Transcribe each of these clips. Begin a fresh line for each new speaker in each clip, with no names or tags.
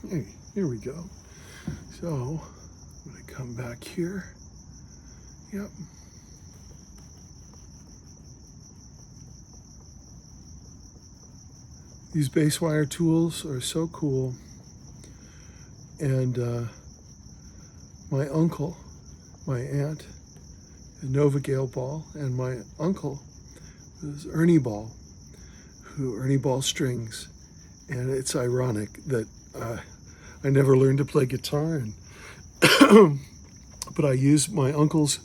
Hey, here we go. So I'm going to come back here. Yep. These base wire tools are so cool. And my uncle, my aunt, Nova Gale Ball, and my uncle was Ernie Ball, Ernie Ball strings. And it's ironic that I never learned to play guitar, but I use my uncle's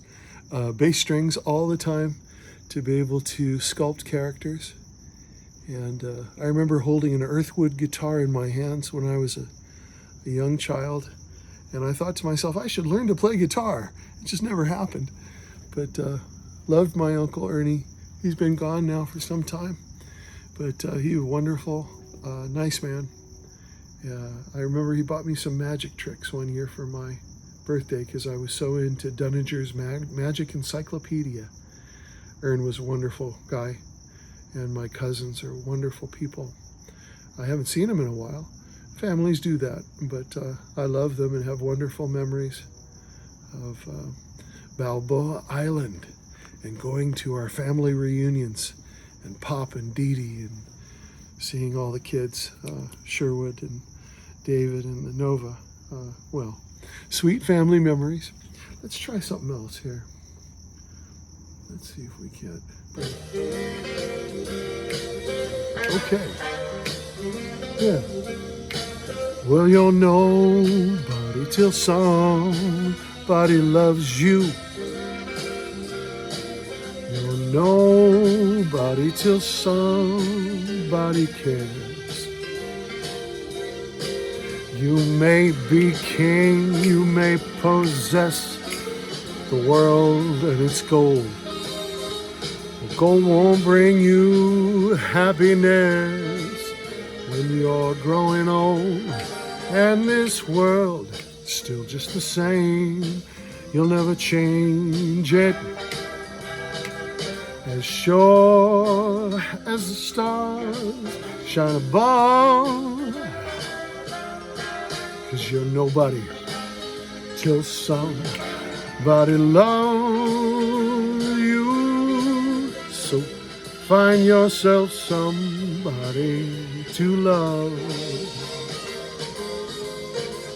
bass strings all the time to be able to sculpt characters. And I remember holding an earthwood guitar in my hands when I was a young child, and I thought to myself, I should learn to play guitar. It just never happened. But loved my Uncle Ernie. He's been gone now for some time, but he was wonderful, nice man. I remember he bought me some magic tricks one year for my birthday because I was so into Dunninger's Magic Encyclopedia. Ern was a wonderful guy, and my cousins are wonderful people. I haven't seen them in a while. Families do that, but I love them and have wonderful memories of Balboa Island and going to our family reunions and Pop and Dee Dee and seeing all the kids, Sherwood and David and the Nova. Well, sweet family memories. Let's try something else here. Let's see if we can't. Okay. Yeah. Well, you're nobody till somebody loves you. You're nobody till somebody cares. You may be king, you may possess the world and its gold. But gold won't bring you happiness when you're growing old. And this world is still just the same. You'll never change it. As sure as the stars shine above, 'cause you're nobody till somebody loves you. So find yourself somebody to love.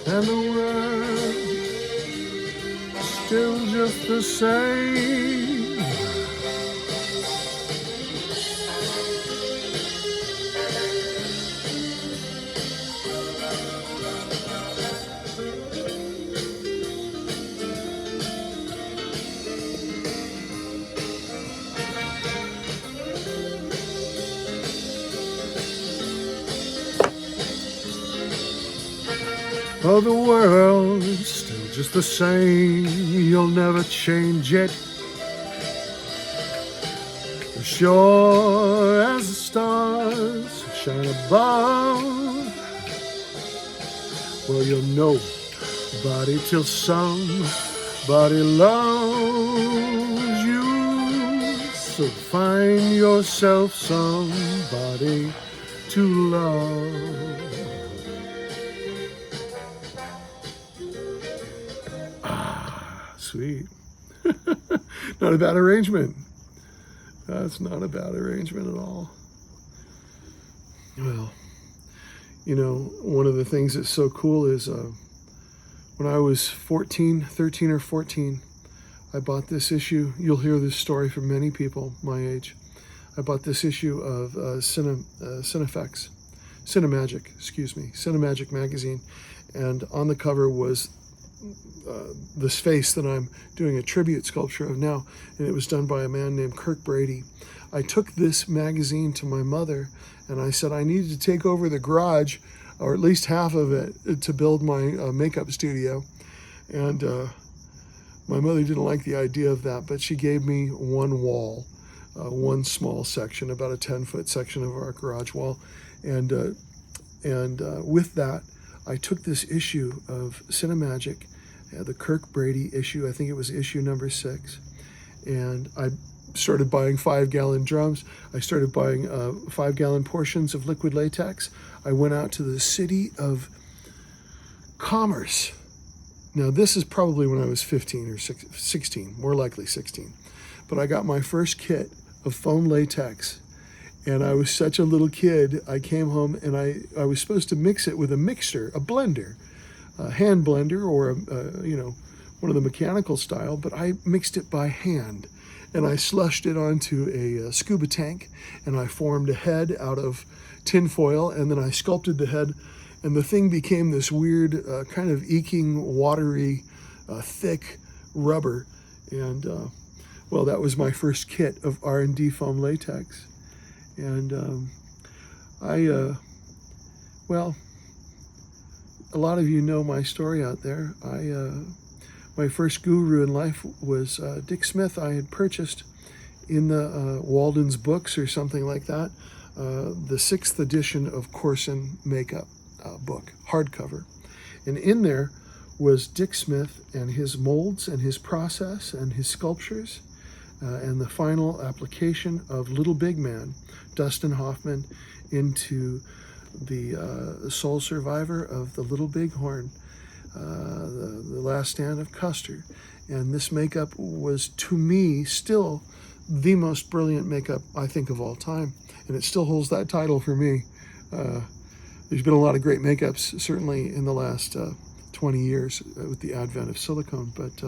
And the world is still just the same. Oh, the world is still just the same. You'll never change it. As sure as the stars shine above. Well, you're nobody till somebody loves you. So find yourself somebody to love. Sweet. Not a bad arrangement. That's not a bad arrangement at all. Well, you know, one of the things that's so cool is when I was 13 or 14, I bought this issue. You'll hear this story from many people my age. I bought this issue of CINEMAGIC Magazine. And on the cover was this face that I'm doing a tribute sculpture of now, and it was done by a man named Kirk Brady. I took this magazine to my mother, and I said I needed to take over the garage, or at least half of it, to build my makeup studio. And my mother didn't like the idea of that, but she gave me one wall, one small section, about a 10-foot section of our garage wall. And with that, I took this issue of CINEMAGIC, the Kirk Brady issue. I think it was issue number 6. And I started buying 5-gallon drums. I started buying 5-gallon portions of liquid latex. I went out to the city of commerce. Now, this is probably when I was 15 or 16, more likely 16. But I got my first kit of foam latex, and I was such a little kid. I came home, and I was supposed to mix it with a mixer, a blender, a hand blender, or one of the mechanical style, but I mixed it by hand. And I slushed it onto a scuba tank, and I formed a head out of tin foil, and then I sculpted the head, and the thing became this weird kind of eking, watery, thick rubber. And that was my first kit of R&D foam latex. And a lot of you know my story out there. My first guru in life was Dick Smith. I had purchased in the Walden's Books or something like that, the 6th edition of Corson Makeup book, hardcover. And in there was Dick Smith and his molds and his process and his sculptures and the final application of Little Big Man, Dustin Hoffman, into the sole survivor of the Little Bighorn, the Last Stand of Custer. And this makeup was, to me, still the most brilliant makeup, I think, of all time. And it still holds that title for me. There's been a lot of great makeups, certainly in the last 20 years with the advent of silicone. But,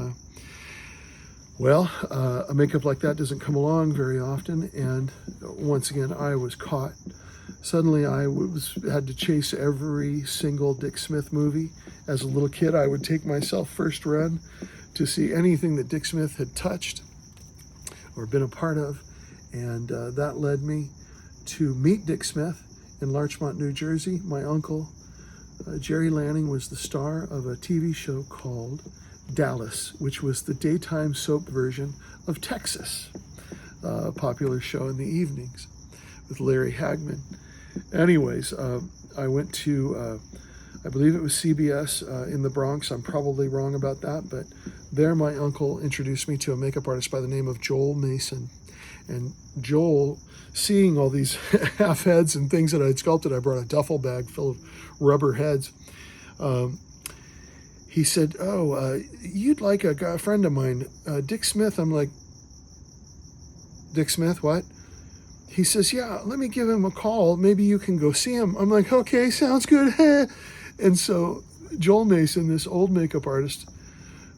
a makeup like that doesn't come along very often. And once again, I was caught. Suddenly, I had to chase every single Dick Smith movie. As a little kid, I would take myself first run to see anything that Dick Smith had touched or been a part of. And that led me to meet Dick Smith in Larchmont, New Jersey. My uncle, Jerry Lanning, was the star of a TV show called Dallas, which was the daytime soap version of Texas, a popular show in the evenings with Larry Hagman. Anyways, I went to, I believe it was CBS in the Bronx. I'm probably wrong about that, but there my uncle introduced me to a makeup artist by the name of Joel Mason. And Joel, seeing all these half heads and things that I'd sculpted, I brought a duffel bag full of rubber heads. He said, you'd like a friend of mine, Dick Smith. I'm like, Dick Smith, what? He says, yeah, let me give him a call. Maybe you can go see him. I'm like, okay, sounds good. And so Joel Mason, this old makeup artist,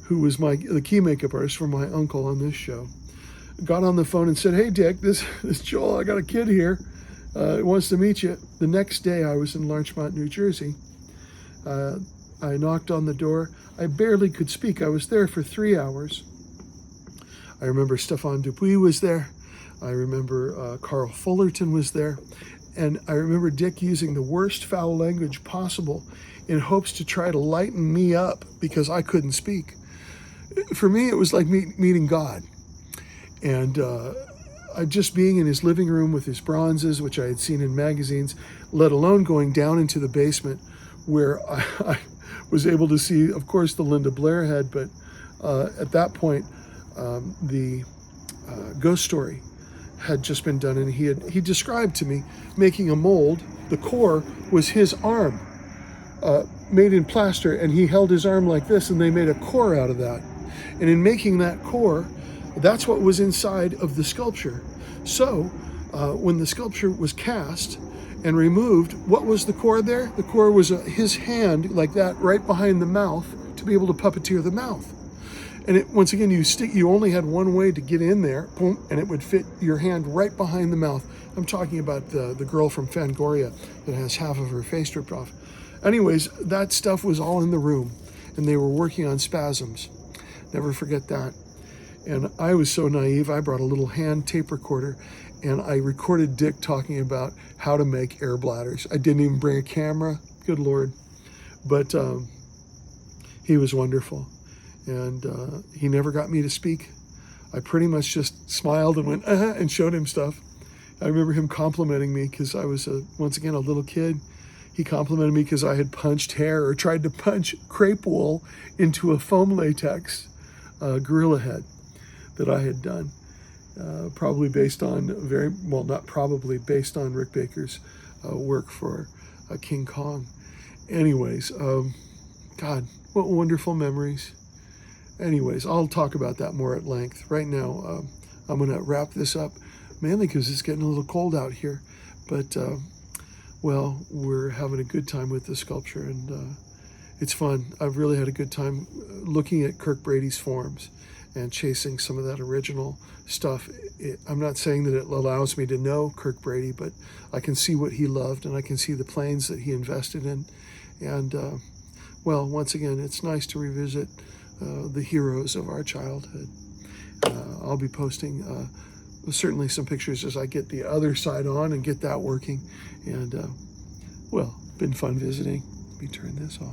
who was the key makeup artist for my uncle on this show, got on the phone and said, hey, Dick, this Joel, I got a kid here. He wants to meet you. The next day, I was in Larchmont, New Jersey. I knocked on the door. I barely could speak. I was there for 3 hours. I remember Stephane Dupuis was there. I remember Carl Fullerton was there. And I remember Dick using the worst foul language possible in hopes to try to lighten me up because I couldn't speak. For me, it was like meeting God. And just being in his living room with his bronzes, which I had seen in magazines, let alone going down into the basement where I was able to see, of course, the Linda Blair head, but at that point, the Ghost Story had just been done, and he described to me making a mold. The core was his arm, made in plaster, and he held his arm like this, and they made a core out of that. And in making that core, that's what was inside of the sculpture. So when the sculpture was cast and removed, what was the core there? The core was his hand like that right behind the mouth to be able to puppeteer the mouth. And once again, you only had one way to get in there, boom, and it would fit your hand right behind the mouth. I'm talking about the girl from Fangoria that has half of her face ripped off. Anyways, that stuff was all in the room, and they were working on spasms. Never forget that. And I was so naive, I brought a little hand tape recorder, and I recorded Dick talking about how to make air bladders. I didn't even bring a camera, good Lord. But he was wonderful. And he never got me to speak. I pretty much just smiled and went, and showed him stuff. I remember him complimenting me because I was, once again, a little kid. He complimented me because I had punched hair or tried to punch crepe wool into a foam latex gorilla head that I had done. Probably based on based on Rick Baker's work for King Kong. Anyways, God, what wonderful memories. Anyways, I'll talk about that more at length. Right now, I'm going to wrap this up, mainly because it's getting a little cold out here. But, well, we're having a good time with the sculpture, and it's fun. I've really had a good time looking at Kirk Brady's forms and chasing some of that original stuff. I'm not saying that it allows me to know Kirk Brady, but I can see what he loved, and I can see the planes that he invested in. And, well, once again, it's nice to revisit the heroes of our childhood. I'll be posting certainly some pictures as I get the other side on and get that working. And, well, been fun visiting. Let me turn this off.